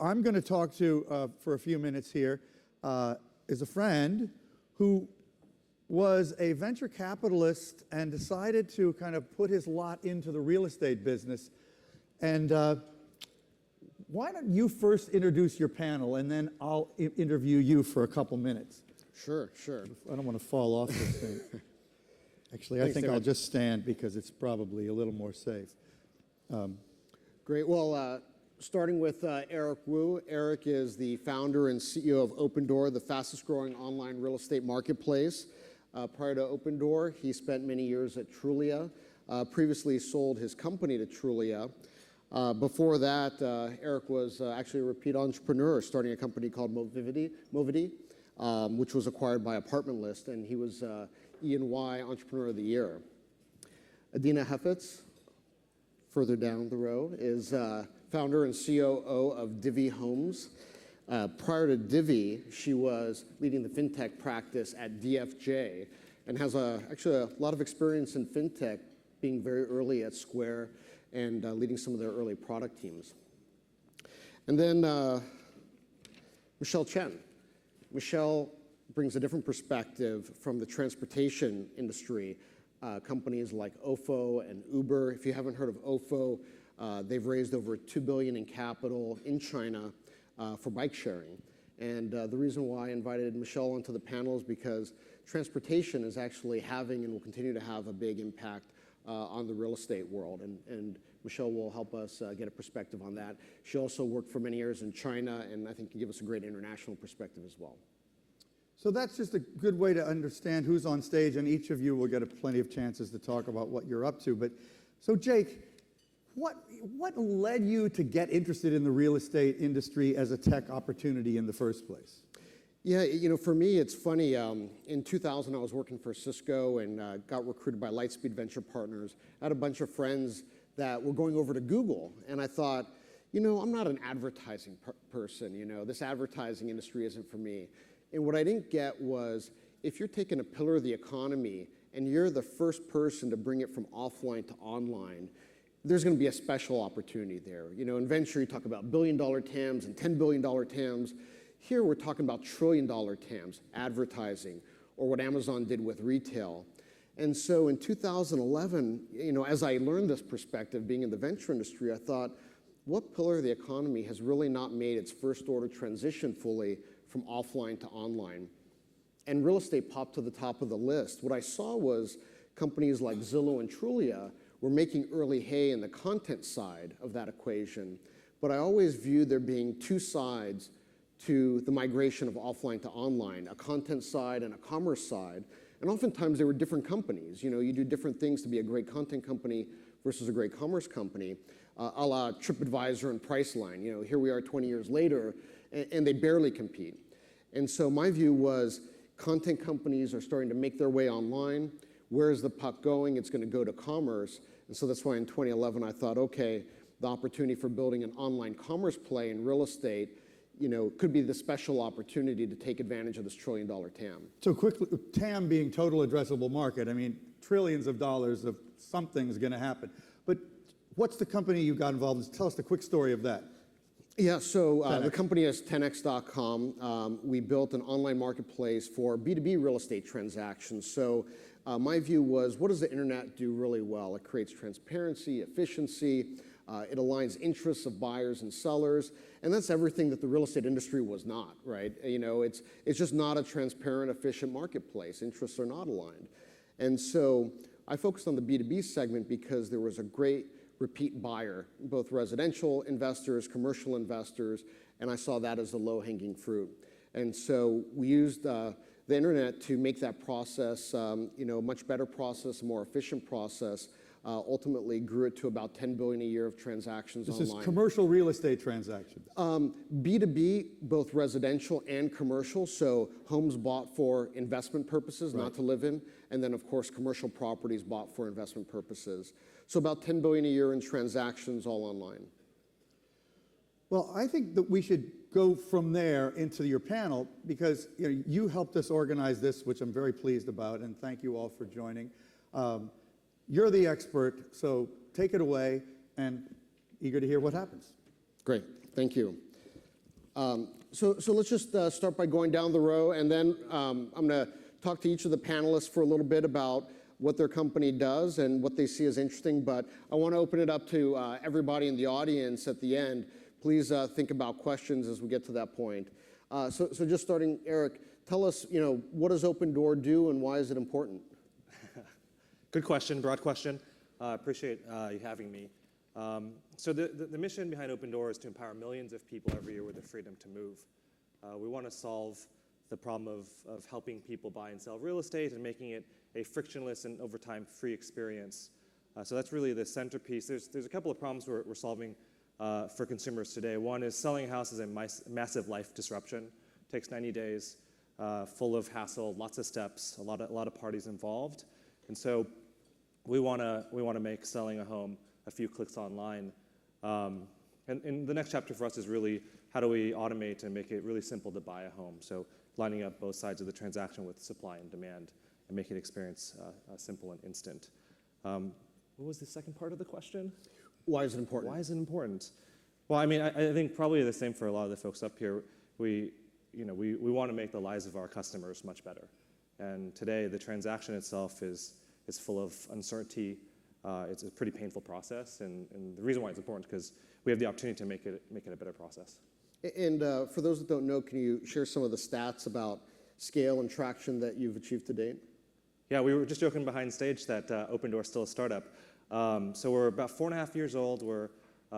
I'm going to talk to, for a few minutes here, is a friend who was a venture capitalist and decided to kind of put his lot into the real estate business. And why don't you first introduce your panel, and then I'll interview you for a couple minutes. Sure. I don't want to fall off this thing. Actually, I think I'll just stand because it's probably a little more safe. Great. Well, starting with Eric Wu. Eric is the founder and CEO of Opendoor, the fastest growing online real estate marketplace. Prior to Opendoor, he spent many years at Trulia, previously sold his company to Trulia. Before that, Eric was actually a repeat entrepreneur, starting a company called Movity, which was acquired by Apartment List, and he was E&Y Entrepreneur of the Year. Adina Hefetz, further down the row, is founder and COO of Divvy Homes. Prior to Divvy, she was leading the fintech practice at DFJ and has actually a lot of experience in fintech, being very early at Square and leading some of their early product teams. And then Michelle Chen. Michelle brings a different perspective from the transportation industry. Companies like Ofo and Uber. If you haven't heard of Ofo, they've raised over $2 billion in capital in China for bike sharing. And the reason why I invited Michelle onto the panel is because transportation is actually having and will continue to have a big impact on the real estate world. And Michelle will help us get a perspective on that. She also worked for many years in China, and I think can give us a great international perspective as well. So that's just a good way to understand who's on stage, and each of you will get plenty of chances to talk about what you're up to. But so Jake, what led you to get interested in the real estate industry as a tech opportunity in the first place? Yeah, for me, it's funny. In 2000, I was working for Cisco and got recruited by Lightspeed Venture Partners. I had a bunch of friends that were going over to Google, and I thought, I'm not an advertising person. This advertising industry isn't for me. And what I didn't get was, if you're taking a pillar of the economy and you're the first person to bring it from offline to online, there's going to be a special opportunity there. In venture, you talk about billion-dollar TAMs and $10 billion TAMs. Here, we're talking about trillion-dollar TAMs, advertising, or what Amazon did with retail. And so in 2011, as I learned this perspective, being in the venture industry, I thought, what pillar of the economy has really not made its first-order transition fully from offline to online? And real estate popped to the top of the list. What I saw was companies like Zillow and Trulia were making early hay in the content side of that equation. But I always viewed there being two sides to the migration of offline to online, a content side and a commerce side. And oftentimes they were different companies. You do different things to be a great content company versus a great commerce company, a la TripAdvisor and Priceline. Here we are 20 years later, and they barely compete. And so my view was content companies are starting to make their way online. Where is the puck going? It's going to go to commerce. And so that's why in 2011 I thought, okay, the opportunity for building an online commerce play in real estate could be the special opportunity to take advantage of this trillion-dollar TAM. So quickly, TAM being total addressable market, I mean, trillions of dollars of something is going to happen. But what's the company you got involved in? Tell us the quick story of that. Yeah, so the company is 10x.com. We built an online marketplace for B2B real estate transactions. So my view was, what does the internet do really well? It creates transparency, efficiency. It aligns interests of buyers and sellers, and that's everything that the real estate industry was not, right? It's just not a transparent, efficient marketplace. Interests are not aligned. And so I focused on the B2B segment because there was a great repeat buyer, both residential investors, commercial investors, and I saw that as a low-hanging fruit. And so we used the internet to make that process, a much better process, a more efficient process. Ultimately grew it to about $10 billion a year of transactions online. This is commercial real estate transactions. B2B, both residential and commercial. So homes bought for investment purposes, right, not to live in. And then, of course, commercial properties bought for investment purposes. So about $10 billion a year in transactions all online. Well, I think that we should go from there into your panel because you helped us organize this, which I'm very pleased about, and thank you all for joining. You're the expert, so take it away, and eager to hear what happens. Great, thank you. So let's just start by going down the row, and then I'm going to talk to each of the panelists for a little bit about what their company does and what they see as interesting. But I want to open it up to everybody in the audience at the end. Please think about questions as we get to that point. So just starting, Eric, tell us, what does Opendoor do and why is it important? Good question, broad question. Appreciate you having me. So the mission behind Opendoor is to empower millions of people every year with the freedom to move. We want to solve the problem of helping people buy and sell real estate and making it a frictionless and over time free experience. So that's really the centerpiece. There's a couple of problems we're solving for consumers today. One is selling a house is a massive life disruption. It takes 90 days, full of hassle, lots of steps, a lot of parties involved. And so we want to make selling a home a few clicks online. And the next chapter for us is really how do we automate and make it really simple to buy a home. So lining up both sides of the transaction with supply and demand and make it experience simple and instant. What was the second part of the question? Why is it important? Why is it important? Well, I mean, I think probably the same for a lot of the folks up here. We want to make the lives of our customers much better. And today, the transaction itself is full of uncertainty. It's a pretty painful process, and the reason why it's important is because we have the opportunity to make it a better process. And for those that don't know, can you share some of the stats about scale and traction that you've achieved to date? Yeah, we were just joking behind stage that Opendoor is still a startup. So we're about 4.5 years old. We're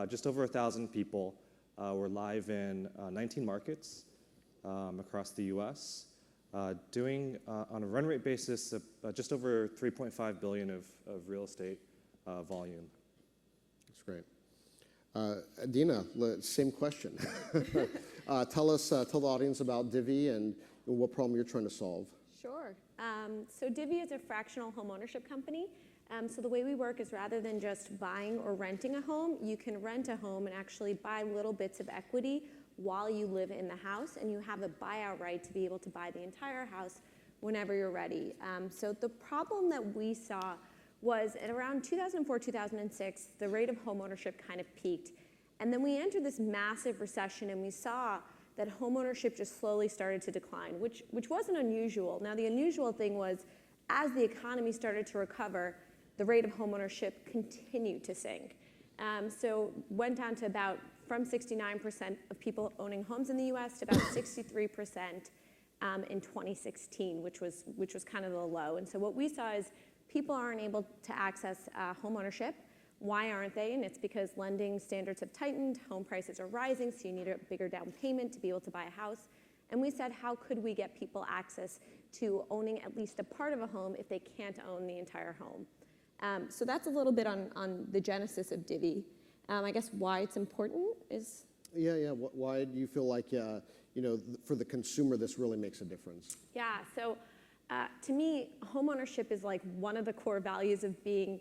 just over 1,000 people. We're live in 19 markets across the U.S., doing on a run rate basis just over $3.5 billion of real estate volume. That's great. Dina, same question. Tell the audience about Divvy and what problem you're trying to solve. Sure. So Divvy is a fractional homeownership company. So the way we work is rather than just buying or renting a home, you can rent a home and actually buy little bits of equity while you live in the house, and you have a buyout right to be able to buy the entire house whenever you're ready. So the problem that we saw was at around 2004, 2006, the rate of homeownership kind of peaked. And then we entered this massive recession, and we saw that homeownership just slowly started to decline, which wasn't unusual. Now, the unusual thing was, as the economy started to recover, the rate of homeownership continued to sink. So went down to from 69% of people owning homes in the U.S. to about 63% in 2016, which was kind of the low. And so what we saw is people aren't able to access homeownership. Why aren't they? And it's because lending standards have tightened, home prices are rising, so you need a bigger down payment to be able to buy a house. And we said, how could we get people access to owning at least a part of a home if they can't own the entire home? So that's a little bit on the genesis of Divvy. I guess why it's important is... Yeah. Why do you feel like, for the consumer, this really makes a difference? Yeah, so to me, homeownership is like one of the core values of being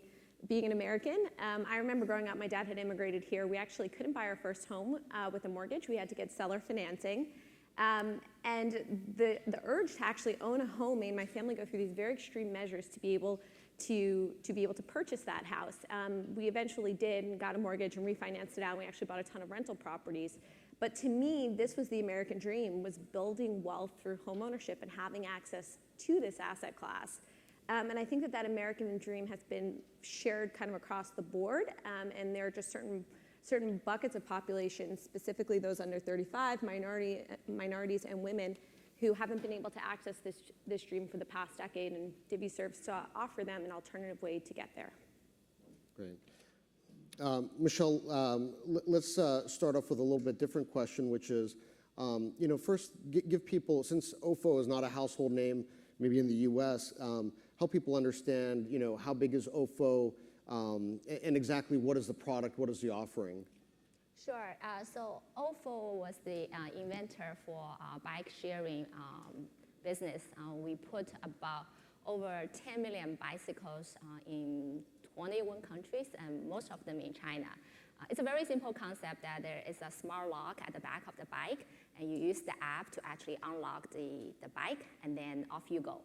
an American. I remember growing up, my dad had immigrated here. We actually couldn't buy our first home with a mortgage. We had to get seller financing. And the urge to actually own a home made my family go through these very extreme measures to be able to purchase that house. We eventually did and got a mortgage and refinanced it out. And we actually bought a ton of rental properties. But to me, this was the American dream, was building wealth through homeownership and having access to this asset class. And I think that American dream has been shared kind of across the board. And there are just certain buckets of population, specifically those under 35, minorities and women, who haven't been able to access this dream for the past decade, and Divvy serves to offer them an alternative way to get there. Great. Michelle, let's start off with a little bit different question, which is, first give people, since OFO is not a household name, maybe in the U.S., help people understand, how big is OFO, and exactly what is the product, what is the offering? Sure. So OFO was the inventor for bike sharing business. We put about over 10 million bicycles in 21 countries, and most of them in China. It's a very simple concept that there is a smart lock at the back of the bike, and you use the app to actually unlock the bike, and then off you go.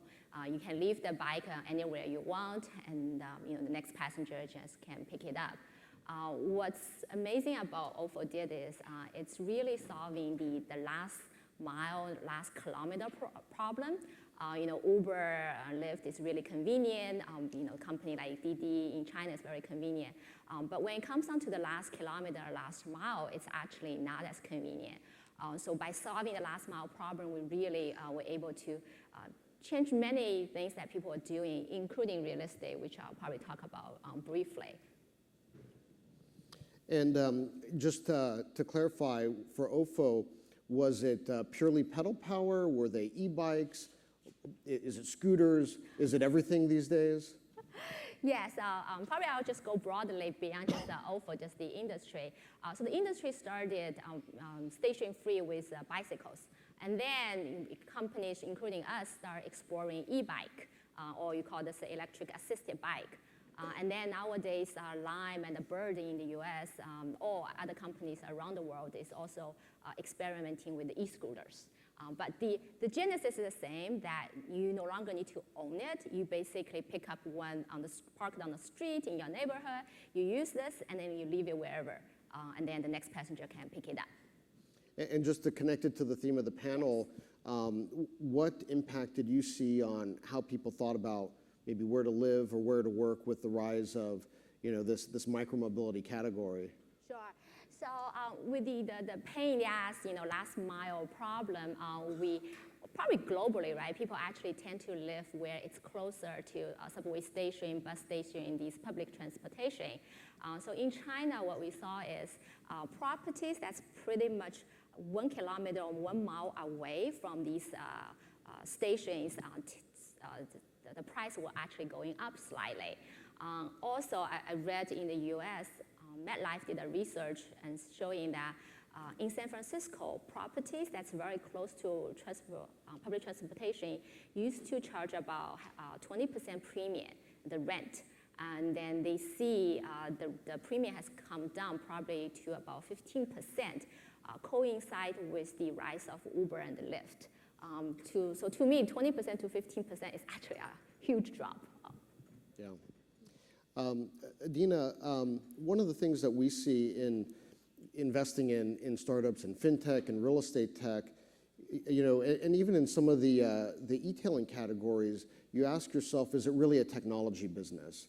You can leave the bike anywhere you want, and the next passenger just can pick it up. What's amazing about OFO did is it's really solving the last mile, last kilometer problem. Uber, Lyft is really convenient. Company like Didi in China is very convenient. But when it comes down to the last kilometer, last mile, it's actually not as convenient. So by solving the last mile problem, we really were able to change many things that people are doing, including real estate, which I'll probably talk about briefly. And just to clarify, for OFO, was it purely pedal power? Were they e-bikes? Is it scooters? Is it everything these days? Yes, probably I'll just go broadly beyond just OFO, just the industry. So the industry started station free with bicycles. And then companies, including us, start exploring e-bike, or you call this electric assisted bike. And then nowadays, Lime and Bird in the US, or other companies around the world is also experimenting with the e-scooters. But the genesis is the same, that you no longer need to own it. You basically pick up one parked on the street in your neighborhood, you use this, and then you leave it wherever. And then the next passenger can pick it up. And just to connect it to the theme of the panel, what impact did you see on how people thought about maybe where to live or where to work with the rise of this micromobility category? Sure. So with the pain in the ass, last mile problem, we probably globally, right? People actually tend to live where it's closer to a subway station, bus station, in these public transportation. So in China, what we saw is properties that's pretty much 1 kilometer or 1 mile away from these stations. The price will actually going up slightly. Also, I read in the US, MetLife did a research and showing that in San Francisco, properties that's very close to public transportation used to charge about 20% premium, the rent. And then they see the premium has come down probably to about 15%, coincide with the rise of Uber and Lyft. So to me, 20% to 15% is actually a huge drop. Yeah. Adina, one of the things that we see in investing in startups and fintech and real estate tech, and even in some of the e-tailing categories, you ask yourself, is it really a technology business?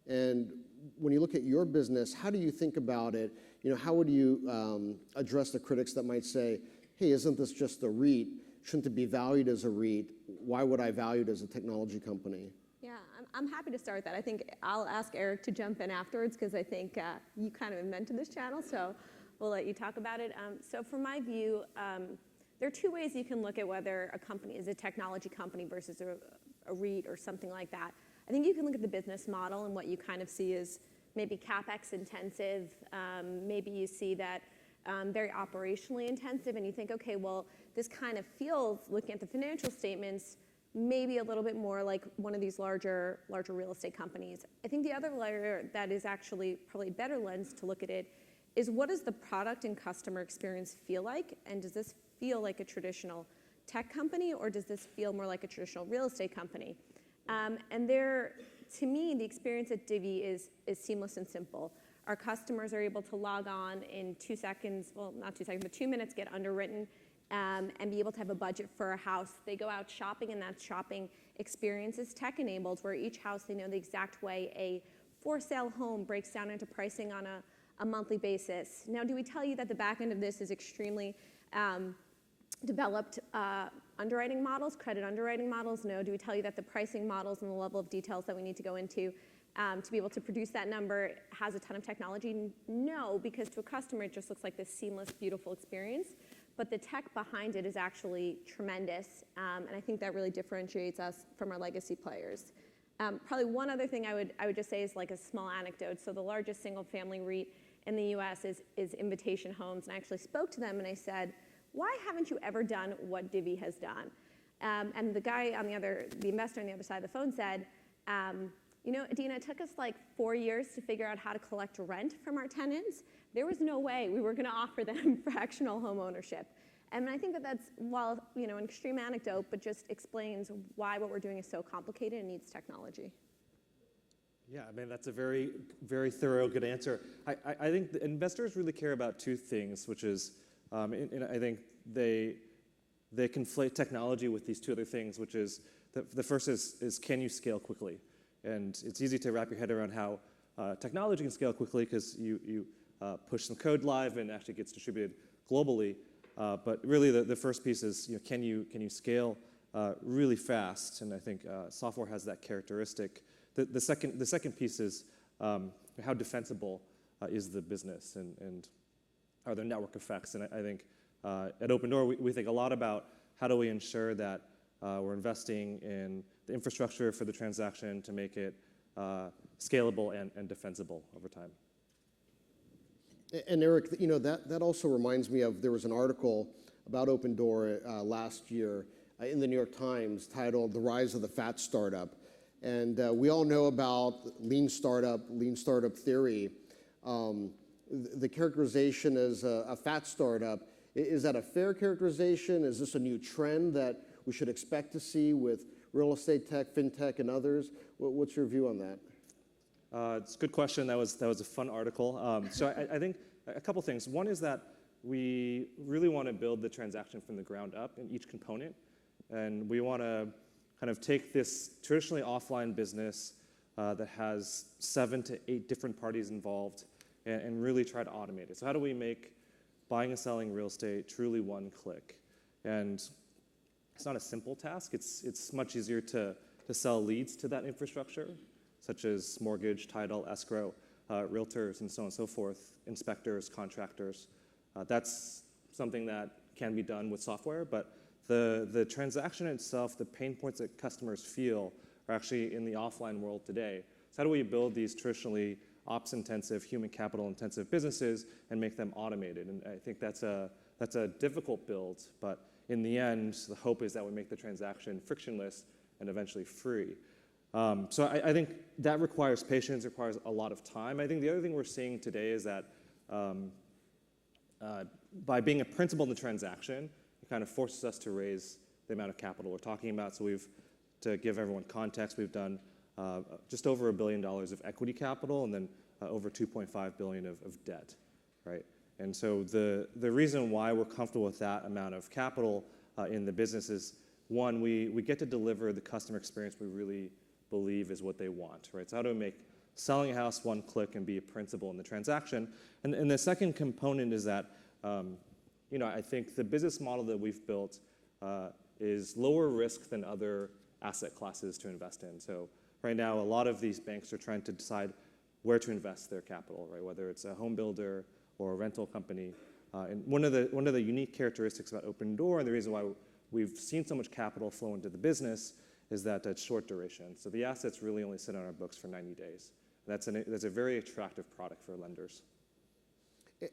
And when you look at your business, how do you think about it? How would you address the critics that might say, hey, isn't this just a REIT? Shouldn't it be valued as a REIT? Why would I value it as a technology company? Yeah, I'm happy to start that. I think I'll ask Eric to jump in afterwards because I think you kind of invented this channel, so we'll let you talk about it. So from my view, there are two ways you can look at whether a company is a technology company versus a REIT or something like that. I think you can look at the business model, and what you kind of see is maybe CapEx intensive. Maybe you see that very operationally intensive, and you think, okay, well, this kind of feels, looking at the financial statements, maybe a little bit more like one of these larger real estate companies. I think the other layer that is actually probably a better lens to look at it is, what does the product and customer experience feel like? And does this feel like a traditional tech company, or does this feel more like a traditional real estate company? And there, to me, the experience at Divvy is seamless and simple. Our customers are able to log on in 2 seconds, well, not 2 seconds, but 2 minutes, get underwritten, and be able to have a budget for a house. They go out shopping, and that shopping experience is tech-enabled, where each house, they know the exact way a for-sale home breaks down into pricing on a monthly basis. Now, do we tell you that the back end of this is extremely developed underwriting models, credit underwriting models? No. Do we tell you that the pricing models and the level of details that we need to go into to be able to produce that number has a ton of technology? No, because to a customer, it just looks like this seamless, beautiful experience. But the tech behind it is actually tremendous, and I think that really differentiates us from our legacy players. Probably one other thing I would just say is like a small anecdote. So the largest single-family REIT in the U.S. is Invitation Homes, and I actually spoke to them and I said, why haven't you ever done what Divvy has done? And the guy on the investor on the other side of the phone said, Adina, it took us like 4 years to figure out how to collect rent from our tenants. There was no way we were going to offer them fractional home ownership. And I think that's, while an extreme anecdote, but just explains why what we're doing is so complicated and needs technology. Yeah, I mean, that's a very, very thorough, good answer. I think the investors really care about two things, which is, and I think they conflate technology with these two other things, which is, the first is can you scale quickly? And it's easy to wrap your head around how technology can scale quickly because you push some code live and it actually gets distributed globally. But really, the first piece is, can you scale really fast? And I think software has that characteristic. The second piece is how defensible is the business, and are there network effects? And I think at Opendoor, we think a lot about how do we ensure that we're investing in the infrastructure for the transaction to make it scalable and defensible over time. And Eric, that also reminds me of, there was an article about Opendoor last year in the New York Times titled "The Rise of the Fat Startup." And we all know about lean startup theory. The characterization as a fat startup, is that a fair characterization? Is this a new trend that we should expect to see with real estate tech, fintech, and others? What's your view on that? It's a good question. That was a fun article. So I think a couple things. One is that we really want to build the transaction from the ground up in each component, and we want to kind of take this traditionally offline business that has 7 to 8 different parties involved and really try to automate it. So how do we make buying and selling real estate truly one click? And it's not a simple task. It's much easier to sell leads to that infrastructure, such as mortgage, title, escrow, realtors, and so on and so forth, inspectors, contractors. That's something that can be done with software, but the transaction itself, the pain points that customers feel are actually in the offline world today. So how do we build these traditionally ops-intensive, human capital-intensive businesses and make them automated? And I think that's a difficult build, but in the end, the hope is that we make the transaction frictionless and eventually free. So I think that requires patience, requires a lot of time. I think the other thing we're seeing today is that by being a principal in the transaction, it kind of forces us to raise the amount of capital we're talking about. So to give everyone context, we've done just over $1 billion of equity capital and then over $2.5 billion of debt, right? And so the reason why we're comfortable with that amount of capital in the business is, one, we get to deliver the customer experience we really believe is what they want, right? So how do we make selling a house one click and be a principal in the transaction? And the second component is that I think the business model that we've built is lower risk than other asset classes to invest in. So right now, a lot of these banks are trying to decide where to invest their capital, right? Whether it's a home builder or a rental company. And one of the unique characteristics about Opendoor, and the reason why we've seen so much capital flow into the business, is that it's short duration. So the assets really only sit on our books for 90 days. That's a very attractive product for lenders.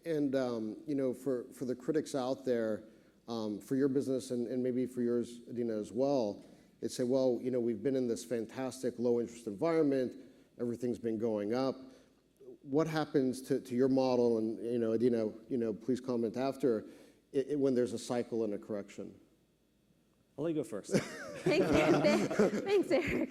And for the critics out there, for your business and maybe for yours, Adena, as well, they say, well, we've been in this fantastic low interest environment, everything's been going up. What happens to your model? And Adena, please comment after when there's a cycle and a correction. I'll let you go first. Thanks, Eric.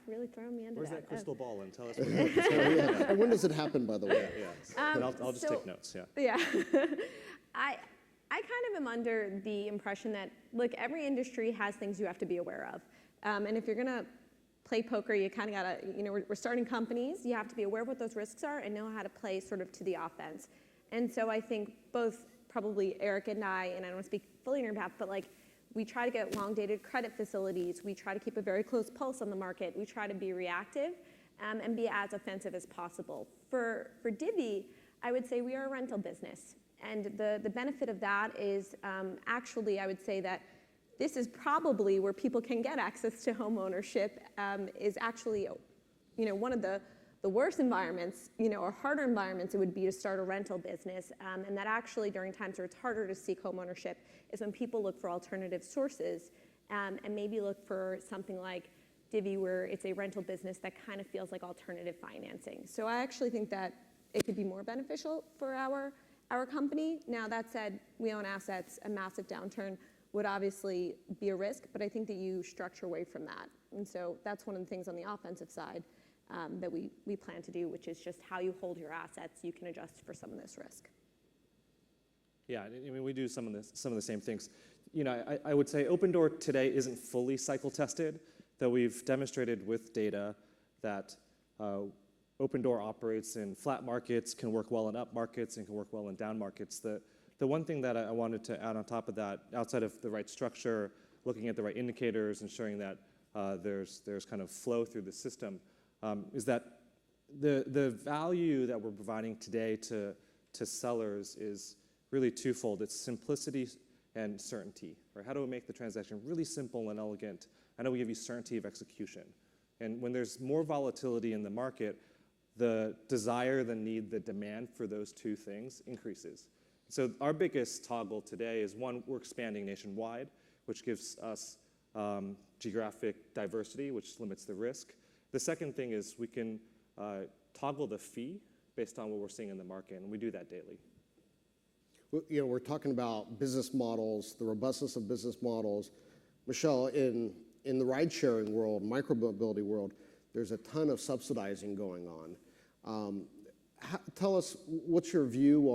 Really throwing me under Where's that crystal ball and tell us what And when does it happen, by the way? And I'll just take notes, Yeah. I kind of am under the impression that, look, every industry has things you have to be aware of. And if you're going to play poker, you kind of got to, we're starting companies, you have to be aware of what those risks are and know how to play sort of to the offense. And so I think both probably Eric and I don't want to speak fully on your behalf, but we try to get long-dated credit facilities. We try to keep a very close pulse on the market. We try to be reactive and be as offensive as possible. For Divvy, I would say we are a rental business. And the benefit of that is actually, I would say that this is probably where people can get access to home ownership, is actually, one of the worst environments, or harder environments it would be to start a rental business. And that actually during times where it's harder to seek home ownership is when people look for alternative sources and maybe look for something like Divvy, where it's a rental business that kind of feels like alternative financing. So I actually think that it could be more beneficial for our company. Now, that said, we own assets. A massive downturn would obviously be a risk, but I think that you structure away from that. And so that's one of the things on the offensive side. that we plan to do, which is just how you hold your assets. You can adjust for some of this risk. Yeah, I mean, we do some of the same things. You know, I would say Opendoor today isn't fully cycle tested, though we've demonstrated with data that Opendoor operates in flat markets, can work well in up markets, and can work well in down markets. The one thing that I wanted to add on top of that, outside of the right structure, looking at the right indicators, ensuring that there's kind of flow through the system, is that the value that we're providing today to sellers is really twofold. It's simplicity and certainty. Right? How do we make the transaction really simple and elegant? How do we give you certainty of execution? And when there's more volatility in the market, the desire, the need, the demand for those two things increases. So our biggest toggle today is, one, we're expanding nationwide, which gives us geographic diversity, which limits the risk. The second thing is we can toggle the fee based on what we're seeing in the market, and we do that daily. You know, we're talking about business models, the robustness of business models. Michelle, in the ride-sharing world, micromobility world, there's a ton of subsidizing going on. Tell us, what's your view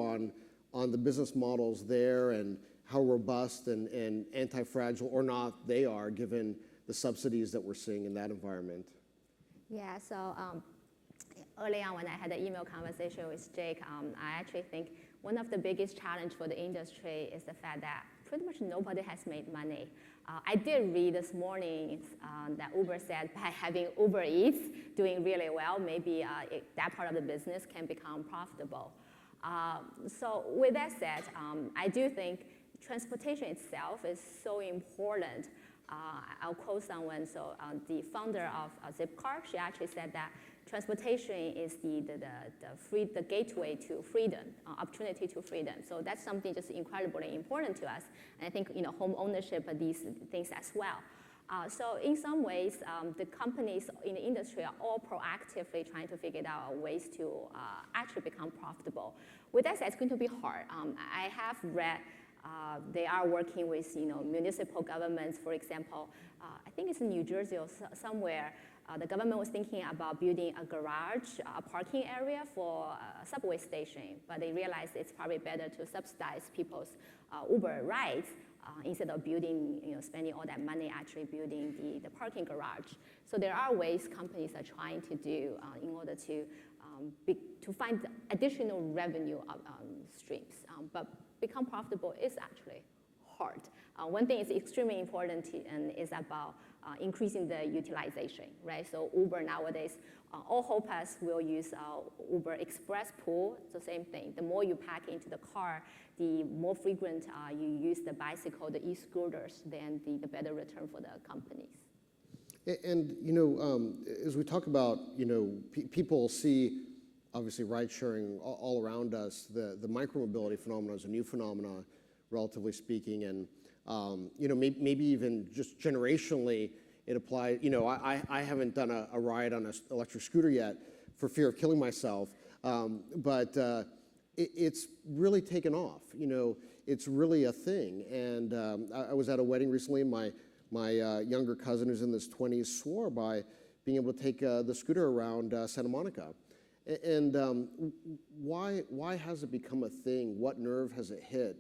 on the business models there and how robust and anti-fragile or not they are, given the subsidies that we're seeing in that environment? Yeah, so early on when I had an email conversation with Jake, I actually think one of the biggest challenge for the industry is the fact that pretty much nobody has made money. I did read this morning that Uber said by having Uber Eats doing really well, maybe that part of the business can become profitable. So with that said, I do think transportation itself is so important. I'll quote someone, so the founder of Zipcar, she actually said that transportation is the gateway to freedom, opportunity to freedom. So that's something just incredibly important to us. And I think, you know, home ownership are these things as well. So in some ways, the companies in the industry are all proactively trying to figure out ways to actually become profitable. With that said, it's going to be hard. I have read they are working with, you know, municipal governments, for example. I think it's in New Jersey or somewhere. The government was thinking about building a garage, a parking area for a subway station, but they realized it's probably better to subsidize people's Uber rides instead of building, you know, spending all that money actually building the parking garage. So there are ways companies are trying to do in order to find additional revenue streams, but become profitable is actually hard. One thing is extremely important and is about increasing the utilization, right? So Uber nowadays, all hopeers will use Uber Express Pool. It's the same thing. The more you pack into the car, the more frequent you use the bicycle, the e-scooters, then the better return for the companies. And you know, as we talk about, you know, people see obviously ride sharing all around us. The micromobility phenomenon is a new phenomenon, relatively speaking, and you know, maybe even just generationally it applies. You know, I haven't done a ride on an electric scooter yet for fear of killing myself, but it's really taken off. You know, it's really a thing. And I was at a wedding recently. My younger cousin, who's in his 20s, swore by being able to take the scooter around Santa Monica. And why has it become a thing? What nerve has it hit?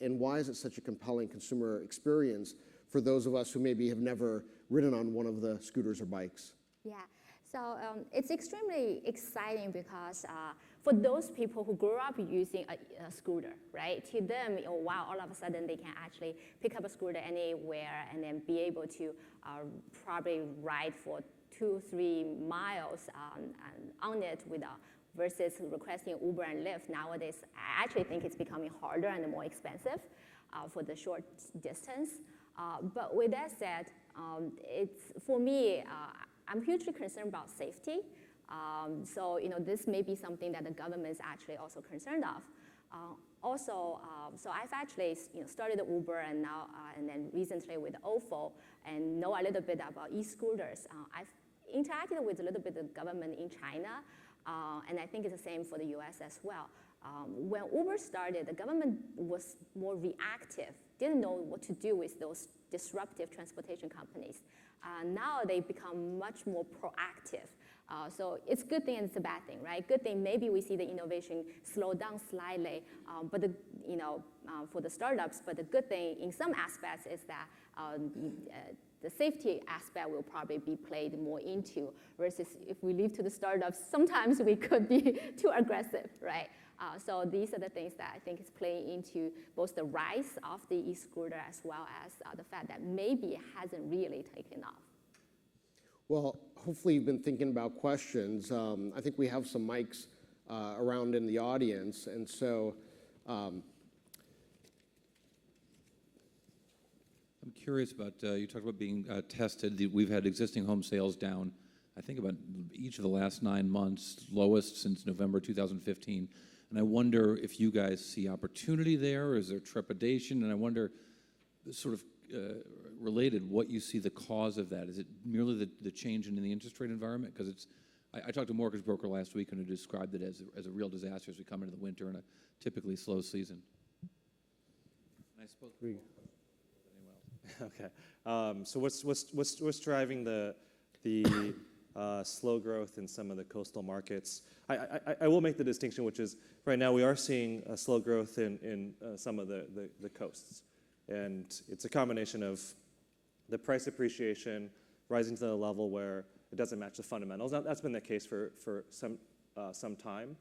And why is it such a compelling consumer experience for those of us who maybe have never ridden on one of the scooters or bikes? Yeah, so it's extremely exciting because for those people who grew up using a scooter, right? To them, you know, wow, all of a sudden they can actually pick up a scooter anywhere and then be able to probably ride for 2-3 miles on it without versus requesting Uber and Lyft. Nowadays, I actually think it's becoming harder and more expensive for the short distance. But with that said, it's for me, I'm hugely concerned about safety. So you know, this may be something that the government is actually also concerned of. Also, so I've actually started Uber and now and then recently with Ofo and know a little bit about e-scooters. I've interacted with a little bit of the government in China. And I think it's the same for the US as well. When Uber started, the government was more reactive, didn't know what to do with those disruptive transportation companies. Now they become much more proactive. So it's a good thing and it's a bad thing, right? Good thing, maybe we see the innovation slow down slightly, but for the startups. But the good thing in some aspects is that the safety aspect will probably be played more into. Versus if we leave to the startups, sometimes we could be too aggressive, right? So these are the things that I think is playing into both the rise of the e-scooter as well as the fact that maybe it hasn't really taken off. Well, hopefully you've been thinking about questions. I think we have some mics around in the audience, and so I'm curious about, you talked about being tested. We've had existing home sales down, I think, about each of the last 9 months, lowest since November 2015. And I wonder if you guys see opportunity there, or is there trepidation? And I wonder, sort of related, what you see the cause of that. Is it merely the change in the interest rate environment? Because I talked to a mortgage broker last week, and who described it as a real disaster as we come into the winter and a typically slow season. And I suppose. Okay. So what's driving the slow growth in some of the coastal markets? I will make the distinction, which is right now we are seeing a slow growth in some of the coasts. And it's a combination of the price appreciation rising to the level where it doesn't match the fundamentals. That's been the case for some time.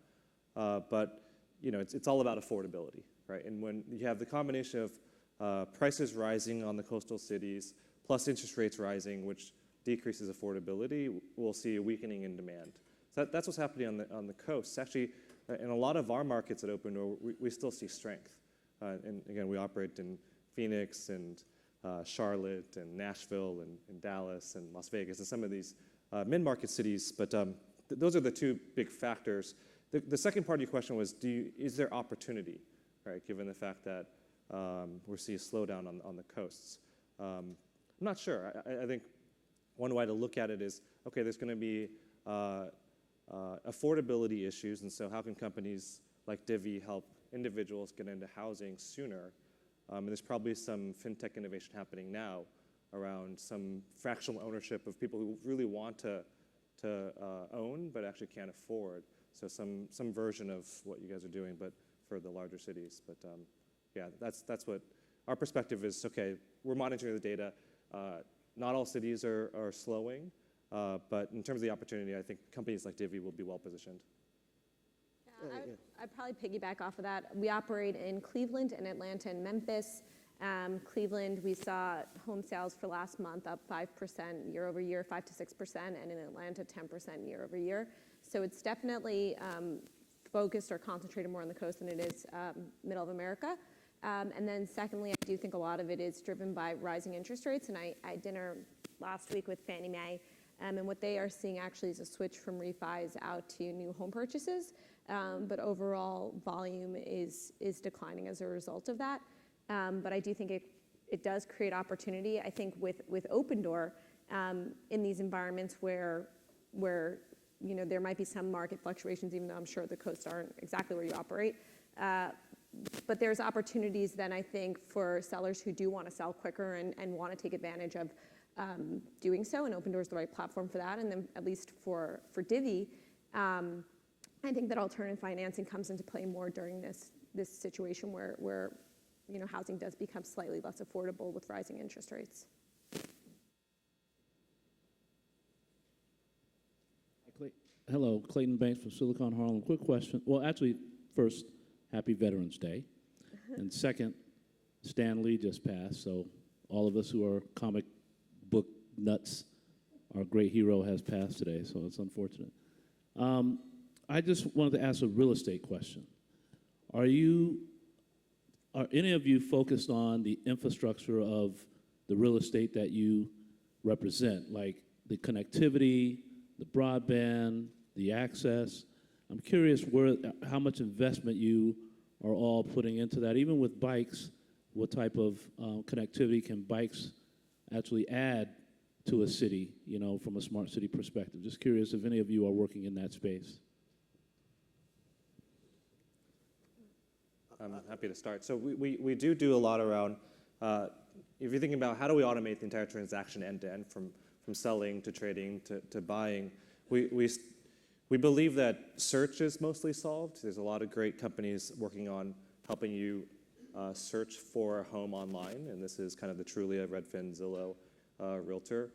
But it's all about affordability, right? And when you have the combination of prices rising on the coastal cities, plus interest rates rising, which decreases affordability, we'll see a weakening in demand. So that's what's happening on the coast. Actually, in a lot of our markets at Opendoor, we still see strength. And again, we operate in Phoenix and Charlotte and Nashville and Dallas and Las Vegas and some of these mid-market cities. But those are the two big factors. The second part of your question was, is there opportunity, right, given the fact that we're seeing a slowdown on the coasts? I'm not sure. I think one way to look at it is, okay, there's going to be affordability issues, and so how can companies like Divvy help individuals get into housing sooner? And there's probably some fintech innovation happening now around some fractional ownership of people who really want to own but actually can't afford. So some version of what you guys are doing, but for the larger cities. But yeah, that's what our perspective is. Okay, we're monitoring the data. Not all cities are slowing, but in terms of the opportunity, I think companies like Divvy will be well positioned. I'd probably piggyback off of that. We operate in Cleveland and Atlanta and Memphis. Cleveland, we saw home sales for last month up 5% year over year, 5 to 6%, and in Atlanta, 10% year over year. So it's definitely focused or concentrated more on the coast than it is middle of America. And then secondly, I do think a lot of it is driven by rising interest rates. And I had dinner last week with Fannie Mae, and what they are seeing actually is a switch from refis out to new home purchases. But overall volume is declining as a result of that. But I do think it does create opportunity. I think with Opendoor, in these environments where there might be some market fluctuations, even though I'm sure the coasts aren't exactly where you operate. But there's opportunities then, I think, for sellers who do want to sell quicker and want to take advantage of doing so, and Opendoor is the right platform for that. And then at least for Divvy, I think that alternative financing comes into play more during this situation where housing does become slightly less affordable with rising interest rates. Hello, Clayton Banks from Silicon Harlem. Quick question. Well, actually, first, happy Veterans Day. And second, Stan Lee just passed, so all of us who are comic book nuts, our great hero has passed today, so it's unfortunate. I just wanted to ask a real estate question. Are any of you focused on the infrastructure of the real estate that you represent, like the connectivity, the broadband, the access? I'm curious how much investment you are all putting into that. Even with bikes, what type of connectivity can bikes actually add to a city, from a smart city perspective? Just curious if any of you are working in that space. I'm happy to start. So we do a lot around if you're thinking about how do we automate the entire transaction end to end from selling to trading to buying, we believe that search is mostly solved. There's a lot of great companies working on helping you search for a home online, and this is kind of the Trulia, Redfin, Zillow, Realtor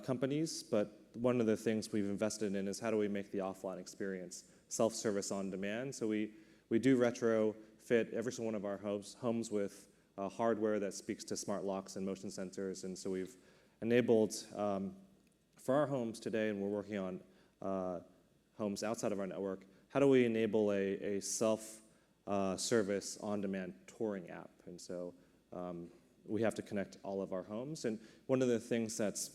companies. But one of the things we've invested in is how do we make the offline experience self-service on demand. So we do retrofit every single one of our homes with hardware that speaks to smart locks and motion sensors, and so we've enabled for our homes today, and we're working on homes outside of our network, how do we enable a self-service on-demand touring app? And so we have to connect all of our homes. And one of the things that's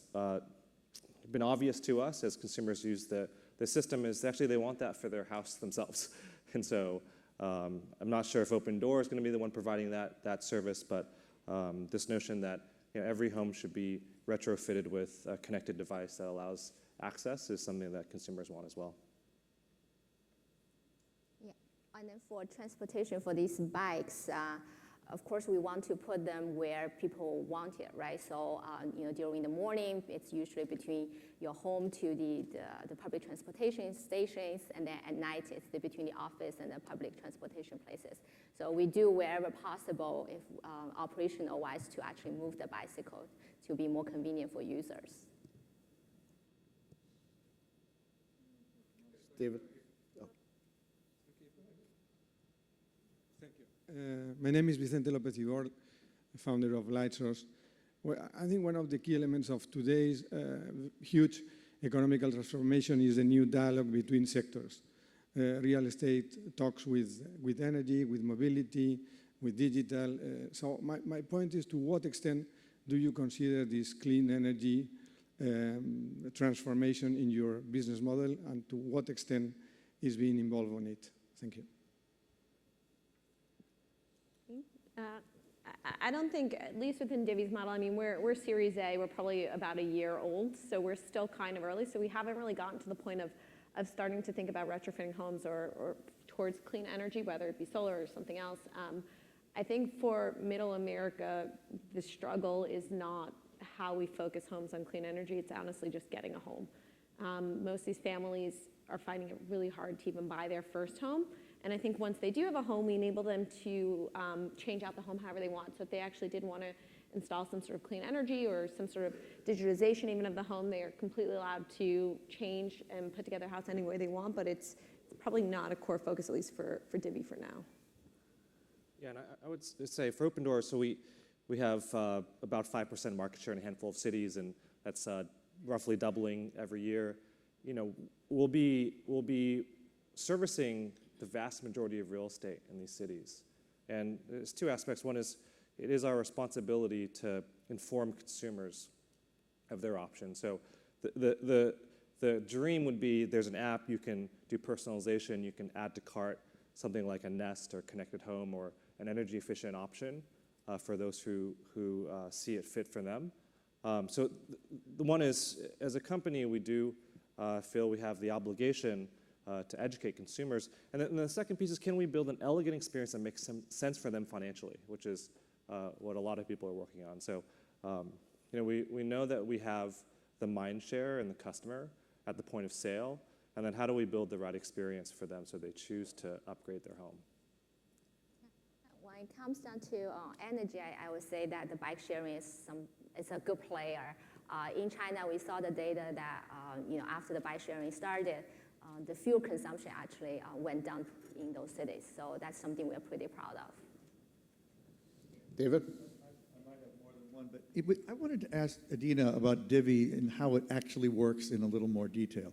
been obvious to us as consumers use the system is actually they want that for their house themselves. And so I'm not sure if Opendoor is going to be the one providing that service, but this notion that every home should be retrofitted with a connected device that allows access is something that consumers want as well. Yeah, and then for transportation for these bikes, of course we want to put them where people want it, right? So during the morning, it's usually between your home to the public transportation stations, and then at night it's between the office and the public transportation places. So we do wherever possible, if operational-wise, to actually move the bicycle to be more convenient for users. David? Thank you. My name is Vicente López Ibor, founder of Lightsource. Well, I think one of the key elements of today's huge economical transformation is a new dialogue between sectors. Real estate talks with energy, with mobility, with digital. So my point is, to what extent do you consider this clean energy transformation in your business model, and to what extent is being involved on it? Thank you. I don't think, at least within Divvy's model, I mean, we're Series A, we're probably about a year old, so we're still kind of early, so we haven't really gotten to the point of starting to think about retrofitting homes or towards clean energy, whether it be solar or something else. I think for middle America, the struggle is not how we focus homes on clean energy, it's honestly just getting a home. Most of these families are finding it really hard to even buy their first home. And I think once they do have a home, we enable them to change out the home however they want. So if they actually did want to install some sort of clean energy or some sort of digitization even of the home, they are completely allowed to change and put together a house any way they want, but it's probably not a core focus, at least for Divvy for now. Yeah, and I would say for Opendoor, so we have about 5% market share in a handful of cities, and that's roughly doubling every year. We'll be servicing the vast majority of real estate in these cities. And there's two aspects. One is, it is our responsibility to inform consumers of their options. So the dream would be there's an app, you can do personalization, you can add to cart something like a Nest or Connected Home or an energy efficient option for those who see it fit for them. So the one is, as a company, we do feel we have the obligation to educate consumers. And then the second piece is, can we build an elegant experience that makes some sense for them financially, which is what a lot of people are working on. So we know that we have the mind share and the customer at the point of sale, and then how do we build the right experience for them so they choose to upgrade their home? When it comes down to energy, I would say that the bike sharing is a good player. In China, we saw the data that after the bike sharing started, the fuel consumption actually went down in those cities. So that's something we're pretty proud of. David? I might have more than one, but I wanted to ask Adina about Divvy and how it actually works in a little more detail.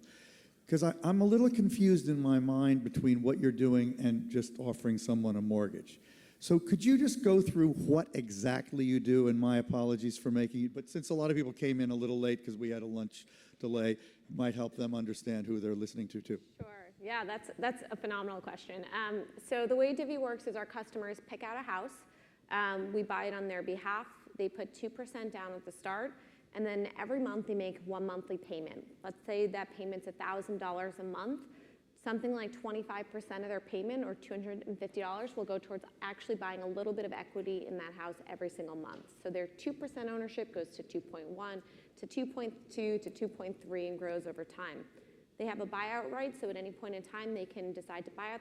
Because I'm a little confused in my mind between what you're doing and just offering someone a mortgage. So could you just go through what exactly you do? And my apologies for making it, but since a lot of people came in a little late because we had a lunch delay, it might help them understand who they're listening to too. Sure. Yeah, that's a phenomenal question. So the way Divvy works is our customers pick out a house. We buy it on their behalf. They put 2% down at the start, and then every month they make one monthly payment. Let's say that payment's $1,000 a month. something like 25% of their payment, or $250, will go towards actually buying a little bit of equity in that house every single month. So their 2% ownership goes to 2.1, to 2.2, to 2.3, and grows over time. They have a buyout right, so at any point in time, they can decide to buy out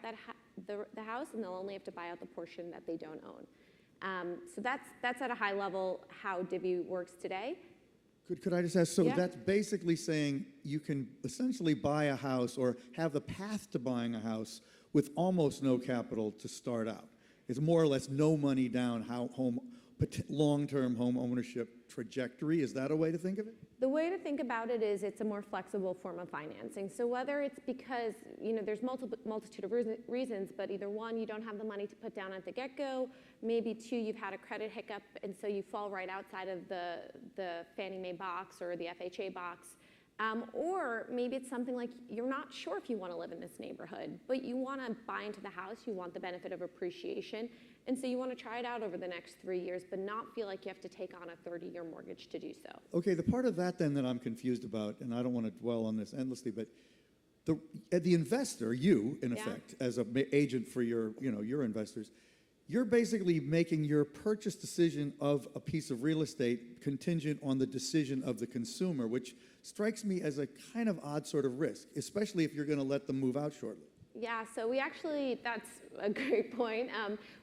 the house, and they'll only have to buy out the portion that they don't own. So that's at a high level how Divvy works today. Could I just ask, so Yeah. that's basically saying you can essentially buy a house or have the path to buying a house with almost no capital to start out. It's more or less no money down long-term home ownership trajectory. Is that a way to think of it? The way to think about it is it's a more flexible form of financing. So whether it's because, there's multitude of reasons, but either one, you don't have the money to put down at the get-go, maybe two, you've had a credit hiccup, and so you fall right outside of the Fannie Mae box or the FHA box. Or maybe it's something like you're not sure if you want to live in this neighborhood, but you want to buy into the house, you want the benefit of appreciation, and so you want to try it out over the next 3 years, but not feel like you have to take on a 30-year mortgage to do so. Okay, the part of that then that I'm confused about, and I don't want to dwell on this endlessly, but the investor, you, in Yeah. effect, as an agent for your investors, you're basically making your purchase decision of a piece of real estate contingent on the decision of the consumer, which strikes me as a kind of odd sort of risk, especially if you're going to let them move out shortly. Yeah, so that's a great point.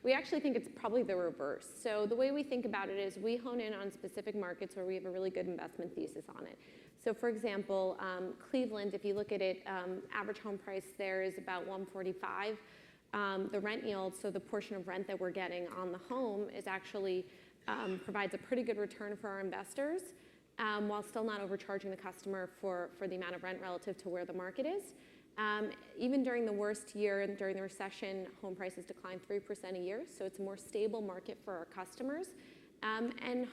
We actually think it's probably the reverse. So the way we think about it is we hone in on specific markets where we have a really good investment thesis on it. So for example, Cleveland, if you look at it, average home price there is about $145. The rent yield, so the portion of rent that we're getting on the home, is actually provides a pretty good return for our investors, while still not overcharging the customer for the amount of rent relative to where the market is. Even during the worst year and during the recession, home prices declined 3% a year, so it's a more stable market for our customers. And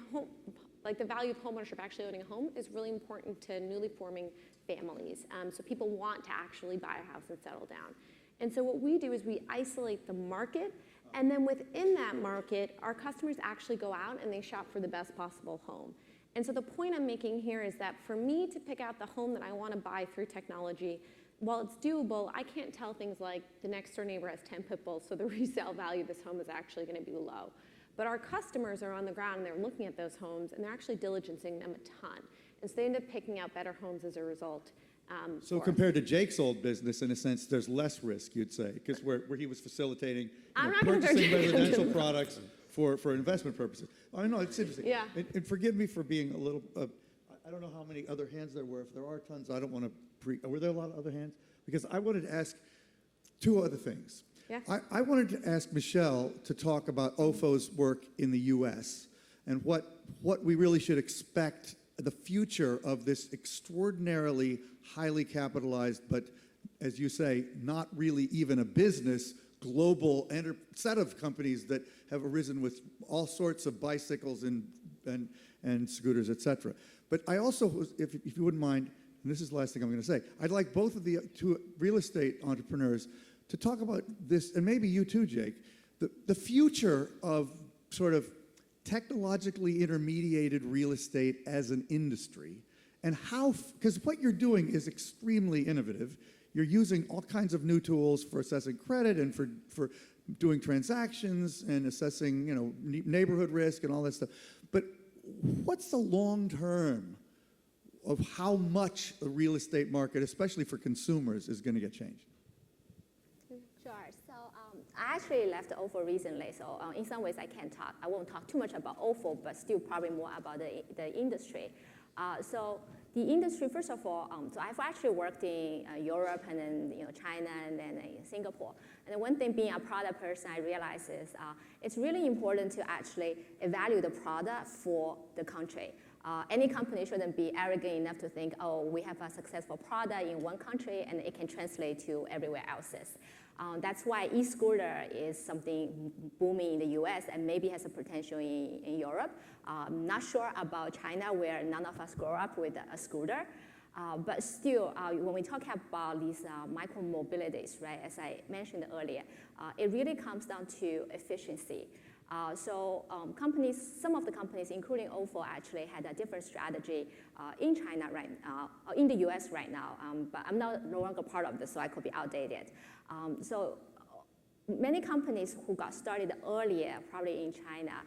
the value of homeownership, actually owning a home, is really important to newly forming families. So people want to actually buy a house and settle down. And so what we do is we isolate the market, and then within that market, our customers actually go out and they shop for the best possible home. And so the point I'm making here is that for me to pick out the home that I want to buy through technology, while it's doable, I can't tell things like the next door neighbor has 10 pit bulls, so the resale value of this home is actually going to be low. But our customers are on the ground and they're looking at those homes and they're actually diligencing them a ton. And so they end up picking out better homes as a result. So compared to Jake's old business, in a sense, there's less risk, you'd say, because where he was facilitating purchasing residential products for investment purposes. I know, it's interesting. Yeah. And forgive me for being a little, I don't know how many other hands there were. If there are tons, I don't want to were there a lot of other hands? Because I wanted to ask two other things. Yeah. I wanted to ask Michelle to talk about OFO's work in the U.S. and what we really should expect the future of this extraordinarily highly capitalized, but as you say, not really even a business, global set of companies that have arisen with all sorts of bicycles and scooters, et cetera. But I also, if you wouldn't mind, and this is the last thing I'm going to say, I'd like both of the two real estate entrepreneurs to talk about this, and maybe you too, Jake, the future of sort of technologically intermediated real estate as an industry, and how, because what you're doing is extremely innovative. You're using all kinds of new tools for assessing credit and for doing transactions and assessing, neighborhood risk and all that stuff. But what's the long term of how much the real estate market, especially for consumers, is going to get changed? Sure. So I actually left OFO recently, so in some ways I won't talk too much about OFO, but still probably more about the industry. So the industry, first of all, so I've actually worked in Europe and then China and then in Singapore. And one thing, being a product person, I realized is it's really important to actually evaluate the product for the country. Any company shouldn't be arrogant enough to think, oh, we have a successful product in one country and it can translate to everywhere else. That's why e-scooter is something booming in the US and maybe has a potential in Europe. Not sure about China, where none of us grew up with a scooter. But still, when we talk about these micro-mobilities, right, as I mentioned earlier, it really comes down to efficiency. Some of the companies, including OFO, actually had a different strategy in China right now, in the US right now, but I'm no longer part of this, so I could be outdated. Many companies who got started earlier, probably in China,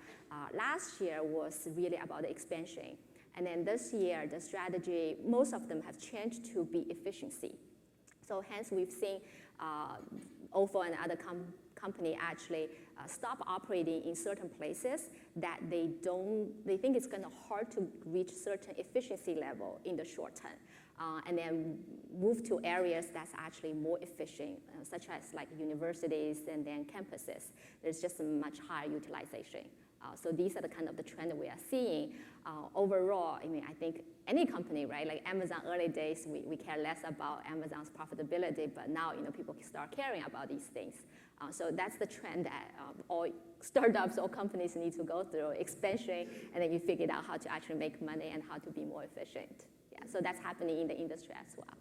last year was really about the expansion. And then this year, the strategy, most of them have changed to be efficiency. So hence, we've seen OFO and other company actually stop operating in certain places that they think it's kind of hard to reach certain efficiency level in the short term. And then move to areas that's actually more efficient, such as like universities and then campuses. There's just a much higher utilization. So these are the kind of the trend that we are seeing. Overall, I mean, I think any company, right, like Amazon early days, we care less about Amazon's profitability, but now, people start caring about these things. So that's the trend that all startups or companies need to go through, expansion, and then you figure out how to actually make money and how to be more efficient. Yeah, so that's happening in the industry as well.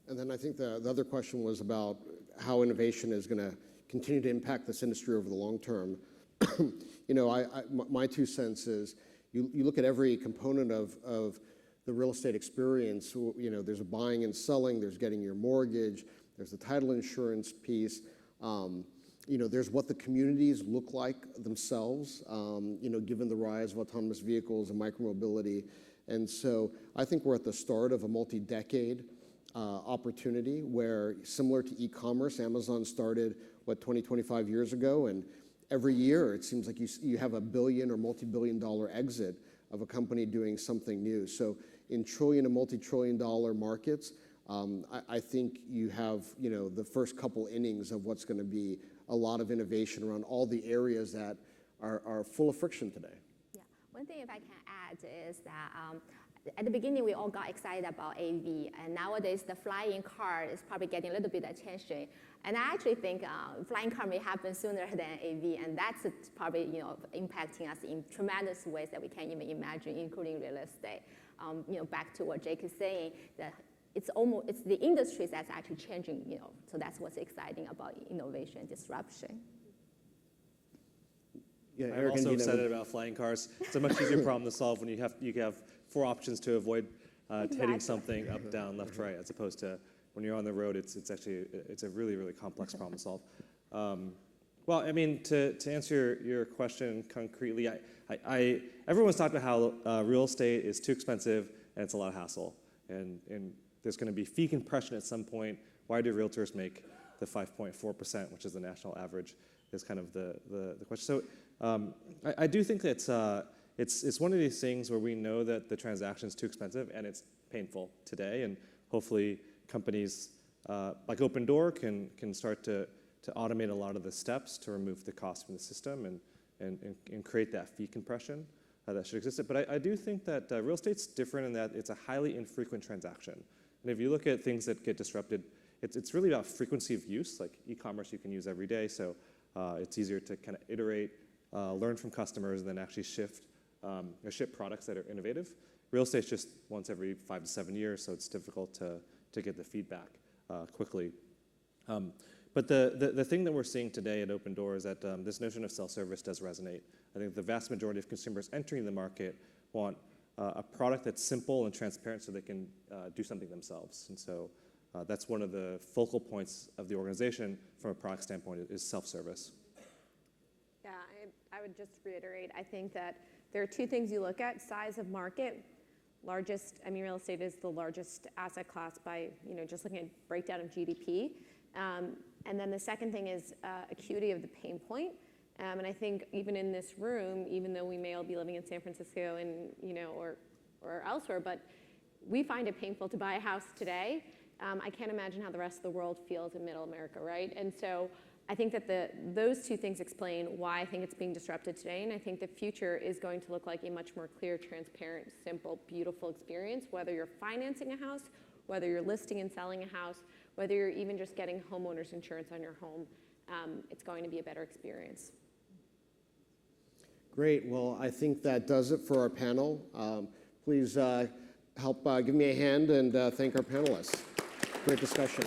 And then I think the other question was about how innovation is going to continue to impact this industry over the long term. My 2 cents is you look at every component of the real estate experience. There's a buying and selling, there's getting your mortgage, there's the title insurance piece. There's what the communities look like themselves, given the rise of autonomous vehicles and micromobility. And so I think we're at the start of a multi-decade opportunity where, similar to e-commerce, Amazon started, 20, 25 years ago, and every year it seems like you have a billion or multi-billion-dollar exit of a company doing something new. So in trillion and multi-trillion-dollar markets, I think you have the first couple innings of what's going to be a lot of innovation around all the areas that are full of friction today. Yeah, one thing if I can add is that at the beginning we all got excited about AV, and nowadays the flying car is probably getting a little bit of attention. And I actually think flying car may happen sooner than AV, and that's probably impacting us in tremendous ways that we can't even imagine, including real estate. Back to what Jake is saying, that it's the industry that's actually changing. So that's what's exciting about innovation, disruption. Yeah, I'm Eric, also excited about flying cars. It's a much easier problem to solve when you have 4 options to avoid hitting something up, down, left, right, as opposed to when you're on the road. It's a really, really complex problem to solve. Well, I mean, to answer your question concretely, everyone's talked about how real estate is too expensive and it's a lot of hassle, and there's going to be fee compression at some point. Why do realtors make the 5.4%, which is the national average? Is kind of the question. So I do think that it's one of these things where we know that the transaction is too expensive and it's painful today, and hopefully companies like Opendoor can start to automate a lot of the steps to remove the cost from the system and create that fee compression that should exist. But I do think that real estate's different in that it's a highly infrequent transaction. And if you look at things that get disrupted, it's really about frequency of use. Like e-commerce you can use every day, so it's easier to kind of iterate, learn from customers, and then actually ship products that are innovative. Real estate's just once every 5 to 7 years, so it's difficult to get the feedback quickly. But the thing that we're seeing today at Opendoor is that this notion of self-service does resonate. I think the vast majority of consumers entering the market want a product that's simple and transparent so they can do something themselves. And so that's one of the focal points of the organization from a product standpoint is self-service. Yeah, I would just reiterate, I think that there are 2 things you look at: size of market. Real estate is the largest asset class by, just looking at breakdown of GDP. And then the second thing is acuity of the pain point. And I think even in this room, even though we may all be living in San Francisco and, or elsewhere, but we find it painful to buy a house today. I can't imagine how the rest of the world feels in middle America, right? And so I think that those 2 things explain why I think it's being disrupted today, and I think the future is going to look like a much more clear, transparent, simple, beautiful experience, whether you're financing a house, whether you're listing and selling a house, whether you're even just getting homeowners insurance on your home. It's going to be a better experience. Great. Well, I think that does it for our panel. Please help give me a hand and thank our panelists. Great discussion.